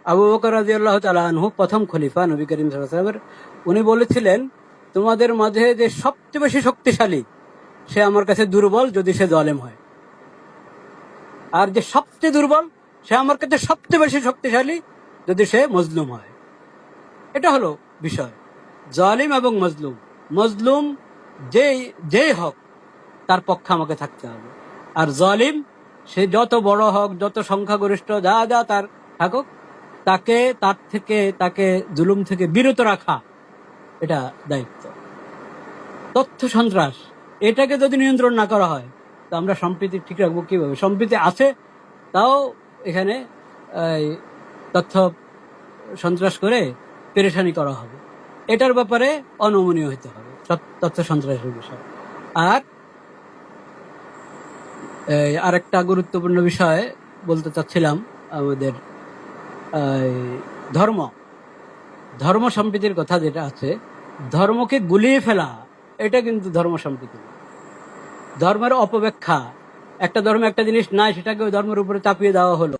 আবু বকর রাদিয়াল্লাহু তাআলা আনহু প্রথম খলিফা নবী করিম সাল্লাল্লাহু আলাইহি ওয়াসাল্লামের, উনি বলেছিলেন, তোমাদের মাঝে যে সবচেয়ে বেশি শক্তিশালী সে আমার কাছে দুর্বল যদি সে জালেম হয়, আর যে সবচেয়ে দুর্বল সে আমার কাছে সবচেয়ে বেশি শক্তিশালী যদি সে মজলুম হয়। এটা হলো বিষয়। জালিম এবং মজলুম, মজলুম যেই যেই হক তার পক্ষে আমাকে থাকতে হবে, আর জালিম সে যত বড় হোক, যত সংখ্যাগরিষ্ঠ যা যা তার থাকুক, তাকে জুলুম থেকে বিরত রাখা এটা দায়িত্ব। তথ্য সন্ত্রাস এটাকে যদি নিয়ন্ত্রণ না করা হয়, তো আমরা সম্প্রীতি ঠিক রাখবো কিভাবে? সম্প্রীতি আছে, তাও এখানে এই, তথ্য সন্ত্রাস করে পেরেশানি করা হবে। এটার ব্যাপারে অনমনীয় হতে হবে তথ্য সন্ত্রাসের বিষয়। আর আরেকটা গুরুত্বপূর্ণ বিষয় বলতে চাচ্ছিলাম, আমাদের ধর্ম ধর্ম সম্প্রীতির কথা যেটা আছে, ধর্মকে গুলিয়ে ফেলা এটা কিন্তু ধর্ম সম্প্রীতি না। ধর্মের অপব্যাখ্যা, একটা ধর্মে একটা জিনিস নাই, সেটাকে ওই ধর্মের উপরে চাপিয়ে দেওয়া হলো।